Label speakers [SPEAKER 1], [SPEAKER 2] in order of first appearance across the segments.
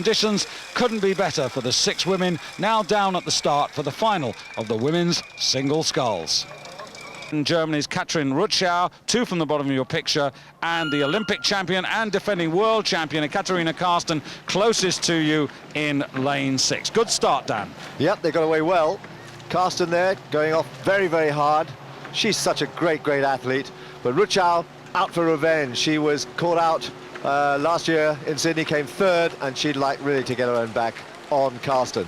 [SPEAKER 1] conditions couldn't be better for the 6 women now down at the start for the final of the women's single sculls. Germany's Katrin Rutschow, 2 from the bottom of your picture, and the Olympic champion and defending world champion Ekaterina Karsten closest to you in lane 6. Good start, Dan.
[SPEAKER 2] Yep, they got away well. Karsten there going off very, very hard. She's such a great athlete, but Rutschow out for revenge. She was caught out last year in Sydney, came 3rd, and she'd like really to get her own back on Karsten.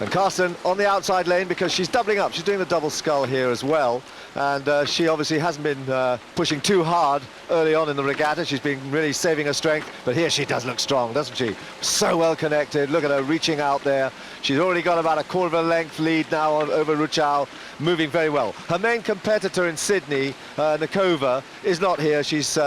[SPEAKER 2] And Karsten on the outside lane because she's doubling up. She's doing the double scull here as well. And she obviously hasn't been pushing too hard early on in the regatta. She's been really saving her strength. But here she does look strong, doesn't she? So well connected. Look at her reaching out there. She's already got about a 1/4 of a length lead now over Rutschow, moving very well. Her main competitor in Sydney, Nakova, is not here. She's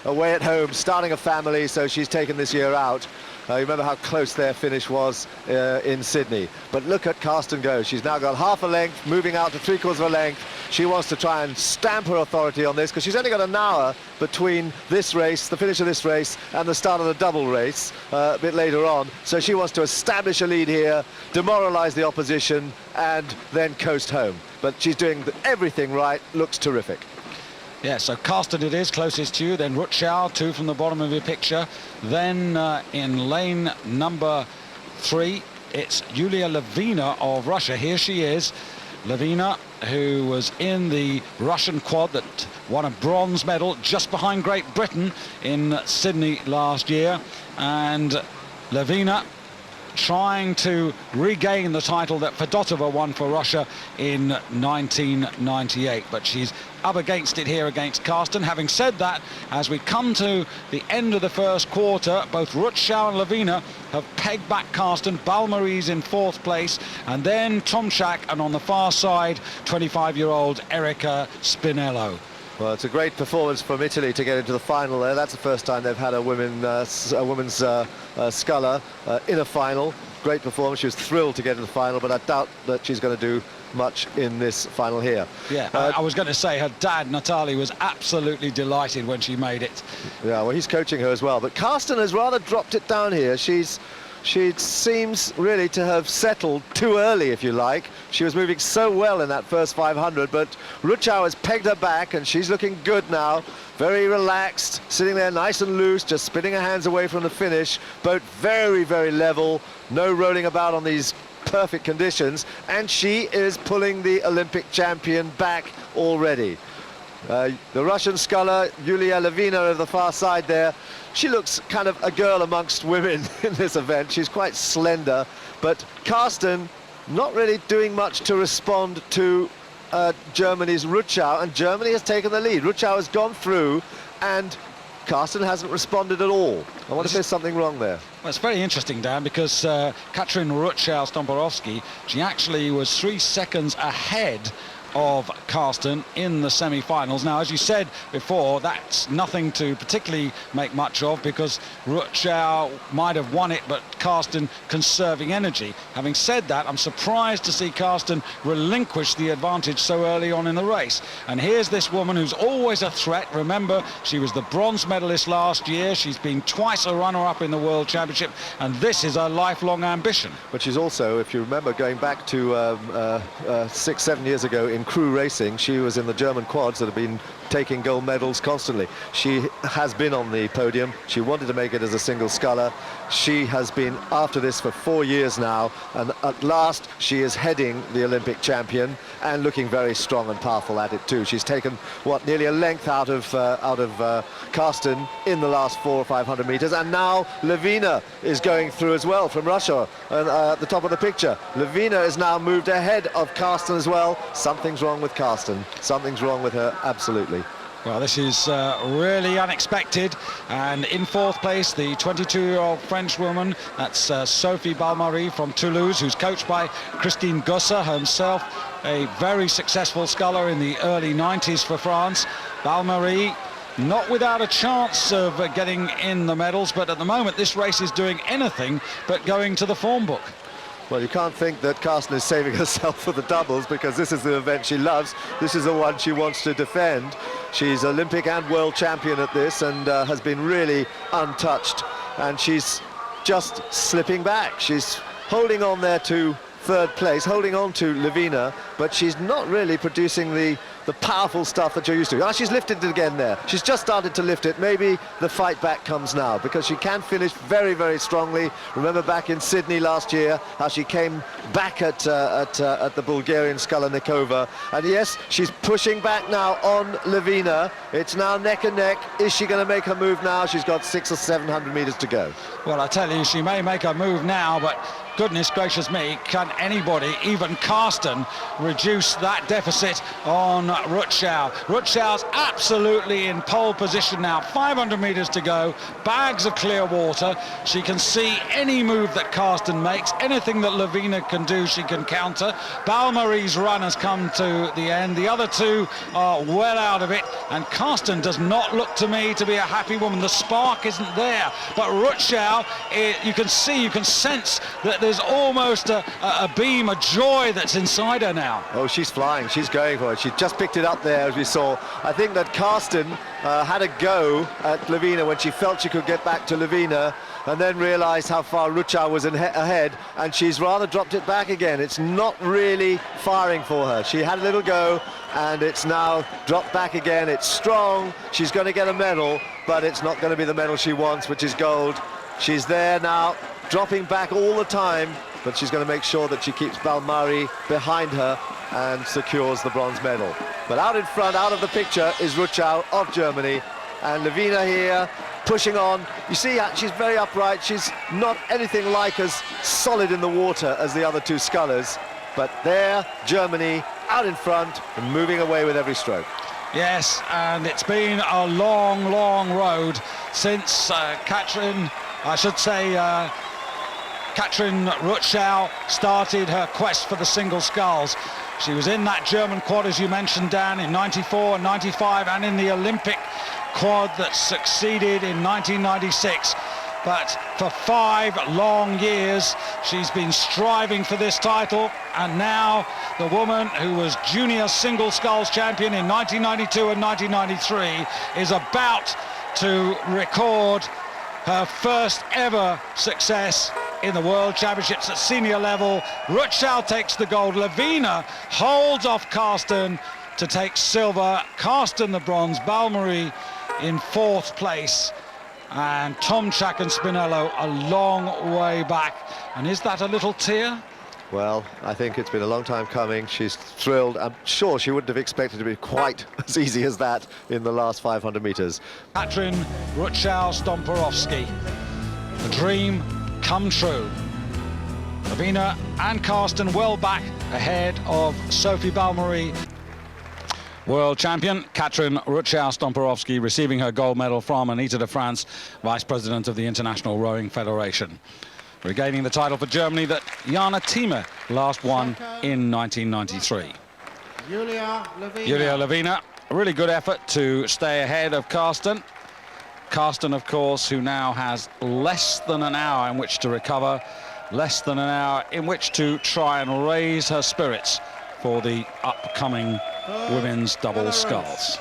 [SPEAKER 2] away at home, starting a family, so she's taken this year out. You remember how close their finish was in Sydney. But look at Karsten go. She's now got 1/2 a length, moving out to 3/4 of a length. She wants to try and stamp her authority on this because she's only got an hour between this race, the finish of this race, and the start of the double race a bit later on. So she wants to establish a lead here, demoralize the opposition, and then coast home. But she's doing everything right, looks terrific.
[SPEAKER 1] Yeah, so Karsten it is, closest to you, then Rutschow, 2 from the bottom of your picture. Then in lane number 3, it's Yulia Levina of Russia. Here she is, Levina, who was in the Russian quad that won a bronze medal just behind Great Britain in Sydney last year. And Levina trying to regain the title that Fedotova won for Russia in 1998, but she's up against it here against Karsten. Having said that, as we come to the end of the first quarter, both Rutschow and Levina have pegged back Karsten. Balmarie's in 4th place, and then Tomczak, and on the far side, 25-year-old Erika Spinello.
[SPEAKER 2] Well, it's a great performance from Italy to get into the final there. That's the first time they've had a women's sculler in a final. Great performance. She was thrilled to get in the final, but I doubt that she's going to do much in this final here.
[SPEAKER 1] Yeah, I was going to say her dad, Natalie, was absolutely delighted when she made it.
[SPEAKER 2] Yeah, well, he's coaching her as well. But Karsten has rather dropped it down here. She seems really to have settled too early, if you like. She was moving so well in that first 500, but Rutschow has pegged her back, and she's looking good now. Very relaxed, sitting there nice and loose, just spinning her hands away from the finish. Boat very, very level, no rolling about on these perfect conditions, and she is pulling the Olympic champion back already. The Russian sculler, Yulia Levina, of the far side there, she looks kind of a girl amongst women in this event. She's quite slender, but Karsten not really doing much to respond to Germany's Rutschow, and Germany has taken the lead. Rutschow has gone through, and Karsten hasn't responded at all. I wonder if there's something wrong there.
[SPEAKER 1] Well, it's very interesting, Dan, because Katrin Rutschow-Stomporowski, she actually was 3 seconds ahead of Karsten in the semi-finals. Now, as you said before, that's nothing to particularly make much of because Rutschow might have won it, but Karsten conserving energy. Having said that, I'm surprised to see Karsten relinquish the advantage so early on in the race. And here's this woman who's always a threat. Remember, she was the bronze medalist last year. She's been twice a runner-up in the World Championship, and this is her lifelong ambition.
[SPEAKER 2] But she's also, if you remember, going back to 6-7 years ago in crew racing, she was in the German quads that have been taking gold medals constantly. She has been on the podium. She wanted to make it as a single sculler. She has been after this for 4 years now, and at last she is heading the Olympic champion and looking very strong and powerful at it too. She's taken nearly a length out of Karsten in the last 400 or 500 meters, and now Levina is going through as well from Russia, and at the top of the picture. Levina is now moved ahead of Karsten as well. Something's wrong with Karsten. Something's wrong with her, absolutely.
[SPEAKER 1] Well, this is really unexpected, and in 4th place, the 22-year-old French woman, that's Sophie Balmarie from Toulouse, who's coached by Christine Gosser, herself a very successful sculler in the early 90s for France. Balmarie not without a chance of getting in the medals, but at the moment this race is doing anything but going to the form book.
[SPEAKER 2] Well, you can't think that Karsten is saving herself for the doubles, because this is the event she loves. This is the one she wants to defend. She's Olympic and world champion at this, and has been really untouched. And she's just slipping back. She's holding on there to third place, holding on to Lavina, but she's not really producing the powerful stuff that you're used to. Ah, she's lifted it again there. She's just started to lift it. Maybe the fight back comes now, because she can finish very, very strongly. Remember back in Sydney last year, how she came back at the Bulgarian Skalanikova. And yes, she's pushing back now on Lavina. It's now neck and neck. Is she going to make her move now? She's got 600 or 700 meters to go.
[SPEAKER 1] Well, I tell you, she may make a move now, but goodness gracious me, can anybody, even Karsten, reduce that deficit on Rutschow? Rutschow's absolutely in pole position now. 500 meters to go, bags of clear water. She can see any move that Karsten makes, anything that Lavina can do, she can counter. Balmarie's run has come to the end. The other two are well out of it, and Karsten does not look to me to be a happy woman. The spark isn't there, but Rutschow, you can see, you can sense that there's almost a beam, a joy that's inside her now.
[SPEAKER 2] Oh, she's flying, she's going for it. She just picked it up there, as we saw. I think that Karsten had a go at Lavina when she felt she could get back to Lavina, and then realized how far Rutschow was ahead, and she's rather dropped it back again. It's not really firing for her. She had a little go, and it's now dropped back again. It's strong. She's going to get a medal, but it's not going to be the medal she wants, which is gold. She's there now, dropping back all the time, but she's going to make sure that she keeps Balmarie behind her and secures the bronze medal. But out in front, out of the picture, is Rutschow of Germany, and Lavina here pushing on. You see, she's very upright. She's not anything like as solid in the water as the other two scullers, but there, Germany out in front and moving away with every stroke.
[SPEAKER 1] Yes, and it's been a long, long road since Katrin Rutschow started her quest for the single sculls. She was in that German quad, as you mentioned, Dan, in 94 and 95, and in the Olympic quad that succeeded in 1996. But for 5 long years, she's been striving for this title, and now the woman who was junior single sculls champion in 1992 and 1993 is about to record her first ever success in the World Championships at senior level. Rutschow takes the gold. Lavina holds off Karsten to take silver. Karsten the bronze. Balmarie in 4th place. And Tomczak and Spinello a long way back. And is that a little tear?
[SPEAKER 2] Well, I think it's been a long time coming. She's thrilled. I'm sure she wouldn't have expected it to be quite as easy as that in the last 500 meters.
[SPEAKER 1] Katrin Rutschow-Stomporowski. The dream come true. Lavina and Karsten well back ahead of Sophie Balmarie. World champion Katrin Rutschow-Stomporowski receiving her gold medal from Anita de France, Vice President of the International Rowing Federation. Regaining the title for Germany that Jana Thieme last won in 1993. Julia Lavina, a really good effort to stay ahead of Karsten. Karsten, of course, who now has less than an hour in which to recover, less than an hour in which to try and raise her spirits for the upcoming women's double sculls.